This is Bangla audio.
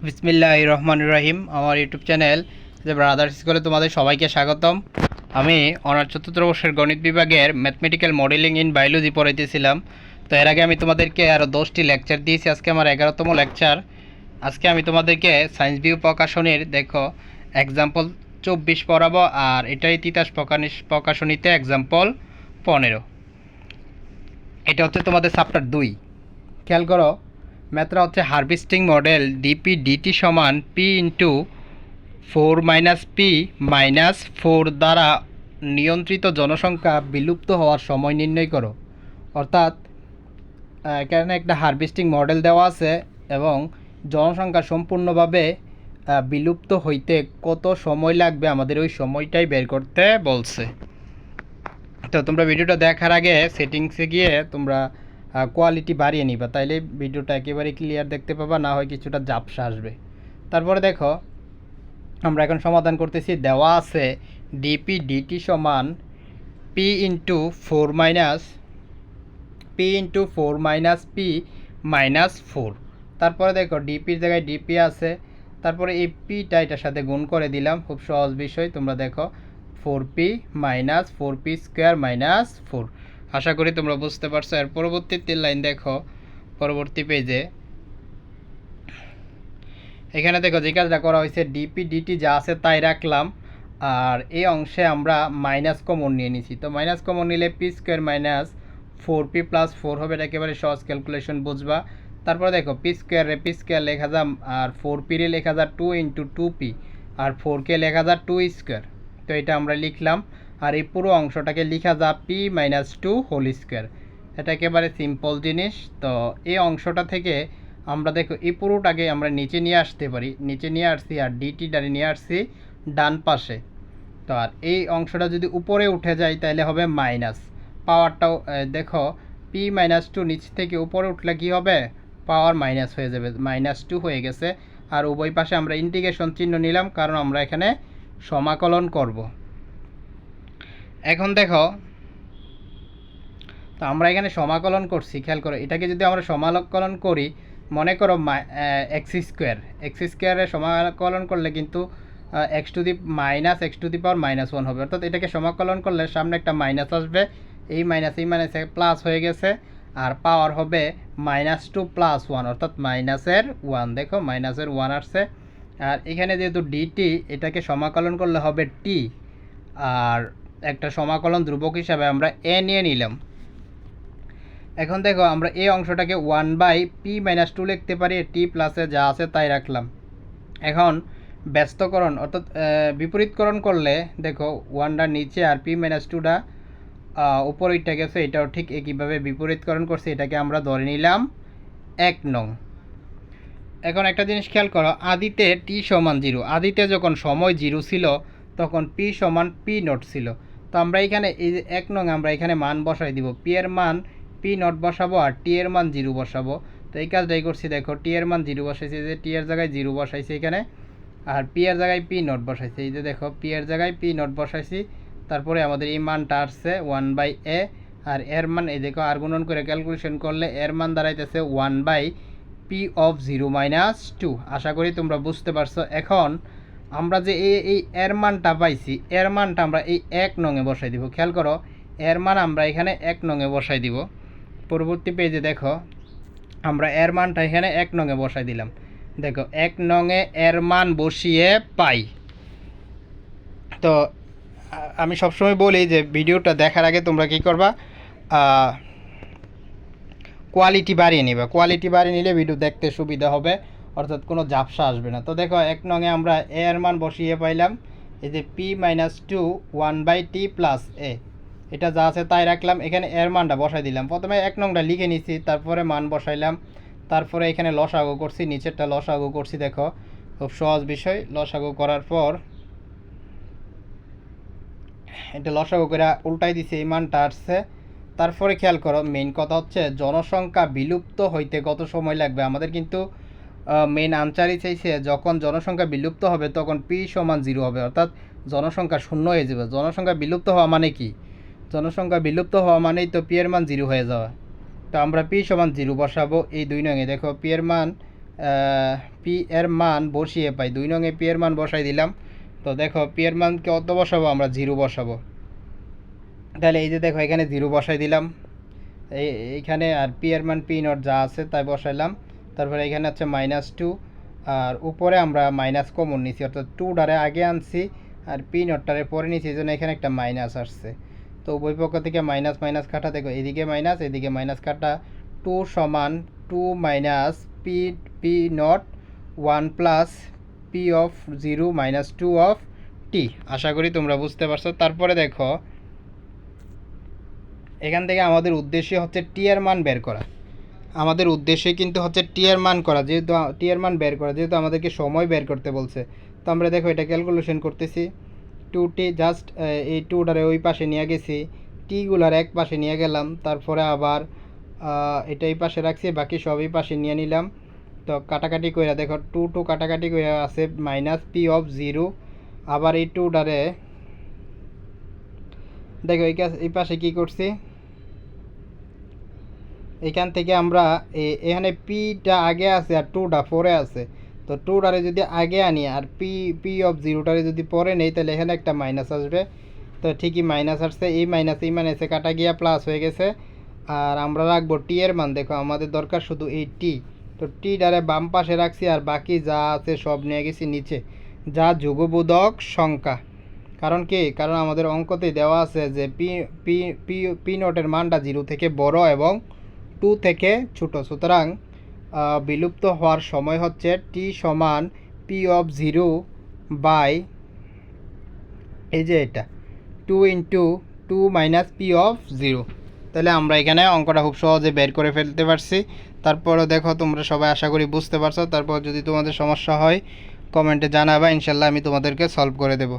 বিসমিল্লাহির রহমানির রহিম। আমার ইউটিউব চ্যানেল যে ব্রাদার্স স্কুলে তোমাদের সবাইকে স্বাগতম। আমি অনার্স চতুর্থ বর্ষের গণিত বিভাগের ম্যাথমেটিক্যাল মডেলিং ইন বায়োলজি পড়াইতেছিলাম। তো এর আগে আমি তোমাদেরকে আরও 10টি লেকচার দিয়েছি, আজকে আমার 11তম লেকচার। আজকে আমি তোমাদেরকে সায়েন্স ভিউ প্রকাশনীর দেখো এক্সাম্পল 24 পড়াবো, আর এটাই তিতাস প্রকাশনীতে এক্সাম্পল 15। এটা হচ্ছে তোমাদের চ্যাপ্টার 2। খেয়াল করো, ম্যাথরা হচ্ছে হারভেস্টিং মডেল ডিপি ডিটি সমান পি ইন্টু 4 - p - 4 দ্বারা নিয়ন্ত্রিত জনসংখ্যা বিলুপ্ত হওয়ার সময় নির্ণয় করো। অর্থাৎ এখানে একটা হারভেস্টিং মডেল দেওয়া আছে এবং জনসংখ্যা সম্পূর্ণভাবে বিলুপ্ত হইতে কত সময় লাগবে আমাদের ওই সময়টাই বের করতে বলছে। তো তোমরা ভিডিওটা দেখার আগে সেটিংসে গিয়ে তোমরা কোয়ালিটি বাড়িয়ে নিবা, তাইলে ভিডিওটা একেবারে ক্লিয়ার দেখতে পাবা, না হয় কিছুটা ঝাপসা আসবে। তারপরে দেখো, আমরা এখন সমাধান করতেছি। দেওয়া আছে ডিপি ডিটি সমান পি ইন্টু 4 - p - 4। তারপরে দেখো ডিপির জায়গায় ডিপি আছে, তারপরে এই পিটা এটার সাথে গুণ করে দিলাম। খুব সহজ বিষয়, তোমরা দেখো 4p - 4p² - 4। আশা করি তোমরা বুঝতে পারছো। এর পরবর্তী 3 লাইন দেখো পরবর্তী পেজে। এখানে দেখো যে কাজটা করা হয়েছে, ডিপি ডিটি যা আছে তাই রাখলাম, আর এই অংশে আমরা মাইনাস কমন নিয়ে নিছি। তো মাইনাস কমন নিলে p² - 4p+4 হবে। এটা একেবারে সহজ ক্যালকুলেশন, বুঝবা। তারপরে দেখো p² লেখা যা, আর 4p রে লেখা যা 2 × 2p, আর 4কে লেখা যা 2²। তো এটা আমরা লিখলাম, আর এই পুরো অংশটাকে লিখা যা p - 2²। এটা একেবারে সিম্পল জিনিস। তো এই অংশটা থেকে আমরা দেখো এই পুরোটাকে আমরা নিচে নিয়ে আসতে পারি, নিচে নিয়ে আসছি, আর ডিটিটারে নিয়ে আসছি ডান পাশে। তো আর এই অংশটা যদি উপরে উঠে যায় তাহলে হবে মাইনাস। পাওয়ারটাও দেখো p - 2 নিচ থেকে উপরে উঠলে কি হবে, পাওয়ার মাইনাস হয়ে যাবে, -2 হয়ে গেছে। আর উভয় পাশে আমরা ইন্টিগ্রেশন চিহ্ন নিলাম, কারণ আমরা এখানে সমাকলন করব। এখন দেখো, তো আমরা এখানে সমাকলন করছি, খেয়াল করো, এটাকে যদি আমরা সমাকলন করি, মনে করো x²এর সমাকলন করলে কিন্তু x⁻⁻1 হবে। অর্থাৎ এটাকে সমাকলন করলে সামনে একটা মাইনাস আসবে, এই মাইনাস প্লাস হয়ে গেছে, আর পাওয়ার হবে -2 + 1, অর্থাৎ -1। দেখো -1 আসছে। আর এখানে যেহেতু ডিটি, এটাকে সমাকলন করলে হবে টি, আর একটা সমাকলন ধ্রুবক হিসাবে আমরা এ নিয়ে নিলাম। এখন দেখো, আমরা এই অংশটাকে 1/p - 2 লিখতে পারি, টি প্লাসে যা আছে তাই রাখলাম। এখন ব্যস্তকরণ অর্থাৎ বিপরীতকরণ করলে দেখো 1টা নিচে আর p - 2টা উপরে উঠে গেছে, এটাও ঠিক একইভাবে বিপরীতকরণ করছে, এটাকে আমরা ধরে নিলাম 1 নং। এখন একটা জিনিস খেয়াল করো, আদিতে t = 0, আদিতে যখন সময় 0 ছিল তখন p = p0 ছিল। তো আমরা এখানে এই যে 1 নং আমরা এখানে মান বসাই দিব, p এর মান p0 বসাবো আর t এর মান 0 বসাবো। তো এই কাজটাই করছি, দেখো t এর মান 0 বসাইছি, যে t এর জায়গায় 0 বসাইছি এখানে, আর p এর জায়গায় p0 বসাইছি, এই যে দেখো p এর জায়গায় p0 বসাইছি। তারপরে আমাদের এই মানটা আসছে 1/a, আর এর মান এই দেখো আর গুণন করে ক্যালকুলেশন করলে এর মান দাঁড়াইতেছে 1/p(0 - 2)। আশা করি তোমরা বুঝতে পারছো। এখন আমরা যে এই এর মানটা পাইছি, এর মানটা আমরা এই 1 নংয়ে বসাই দিব। খেয়াল করো, এর মান আমরা এখানে 1 নংয়ে বসাই দিব। পরবর্তী পেজে দেখো, আমরা এর মানটা এখানে 1 নংয়ে বসাই দিলাম। দেখো 1 নংয়ে এর মান বসিয়ে পাই। তো আমি সবসময় বলি যে ভিডিওটা দেখার আগে তোমরা কি করবা, কোয়ালিটি বাড়িয়ে নিবা। কোয়ালিটি বাড়িয়ে নিলে ভিডিও দেখতে সুবিধা হবে, অর্থাৎ কোনো ঝাপসা আসবে না। তো দেখো 1 নংয়ে আমরা এ এর মান বসিয়ে পাইলাম, এই যে p - 2 1/t + a, এটা যা আছে তাই রাখলাম। এখানে এর মানটা বসাই দিলাম। প্রথমে 1 নংটা লিখে নিছি, তারপরে মান বসাইলাম, তারপরে এখানে লসাগু করছি, নিচেরটা লসাগু করছি। দেখো খুব সহজ বিষয়। লসাগু করার পর এটা লসাগু করে উল্টাই দিছি, এই মানটা আসছে। তারপরে খেয়াল করো, মেইন কথা হচ্ছে জনসংখ্যা বিলুপ্ত হইতে কত সময় লাগবে। আমাদের কিন্তু মেইন আনসারই চাইছে যখন জনসংখ্যা বিলুপ্ত হবে তখন p = 0 হবে, অর্থাৎ জনসংখ্যা শূন্য হয়ে যাবে। জনসংখ্যা বিলুপ্ত হওয়া মানে কি? জনসংখ্যা বিলুপ্ত হওয়া মানেই তো p এর মান 0 হয়ে যাওয়া। তো আমরা p = 0 বসাবো এই 2 নংয়ে। দেখো p এর মান পি এর মান বসিয়ে পাই। 2 নং এ পি এর মান বসাই দিলাম। তো দেখো পি এর মান কত বসাবো আমরা? 0 বসাবো। তাহলে এই যে দেখো এখানে 0 বসাই দিলাম এইখানে, আর পি এর মান পি নট যা আছে তাই বসাইলাম। তারপরে এখানে হচ্ছে -2, আর উপরে আমরা মাইনাস কমন নিছি, অর্থাৎ 2 ডারে আগে আনছি আর পি নটটারে পরে নিছি, এই জন্য এখানে একটা মাইনাস আসছে। তো উভয় পক্ষ থেকে মাইনাস মাইনাস কাটা, দেখো এদিকে মাইনাস এদিকে মাইনাস কাটা, 2 সমান 2 minus P P not 1 plus P of 0 minus 2 of T. আশা করি তোমরা বুঝতে পারছো। তারপরে দেখো এখান থেকে আমাদের উদ্দেশ্য হচ্ছে টি এর মান বের করা। আমাদের উদ্দেশ্যই কিন্তু হচ্ছে টি এর মান করা, যেহেতু টি এর মান বের করা, যেহেতু আমাদেরকে সময় বের করতে বলছে। তো আমরা দেখো এটা ক্যালকুলেশন করতেছি। 2টি জাস্ট এই 2টারে ওই পাশে নিয়ে গেছি, টিগুলার এক পাশে নিয়ে গেলাম, তারপরে আবার এটা এই পাশে রাখছি, বাকি সব এই পাশে নিয়ে নিলাম। তো কাটাকাটি কইরা দেখো 2 কাটাকাটি কইরা আছে মাইনাস পি অফ 0। আবার এই 2টারে দেখো এই পাশে কী করছি, এখান থেকে আমরা এখানে পিটা আগে আছে আর 2টা পরে আছে। তো 2টারে যদি আগে আনি আর পি পি অফ 0টারে যদি পরে নেই, তাহলে এখানে একটা মাইনাস আসবে। তো ঠিকই মাইনাস আসছে, এই মাইনাসে কাটা গিয়া প্লাস হয়ে গেছে। আর আমরা রাখবো টি এর মান, দেখো আমাদের দরকার শুধু এই টি। তো টিটারে বাম পাশে রাখছি আর বাকি যা আছে সব নিয়ে গেছি নিচে, যা যুগবোধক সংখ্যা। কারণ কি, কারণ আমাদের অঙ্কতেই দেওয়া আছে যে পি পি পি পি নটের মানটা 0 থেকে বড় এবং 2 থেকে ছোট। সুতরাং বিলুপ্ত হওয়ার সময় হচ্ছে টি সমান পি অফ 0 বাই এই যে এটা 2 ইন্টু 2 মাইনাস পি অফ 0। তাহলে আমরা এখানে অঙ্কটা খুব সহজে বের করে ফেলতে পারছি। তারপরও দেখো তোমরা সবাই আশা করি বুঝতে পারছো। তারপর যদি তোমাদের সমস্যা হয় কমেন্টে জানাবা, ইনশাল্লাহ আমি তোমাদেরকে সলভ করে দেবো।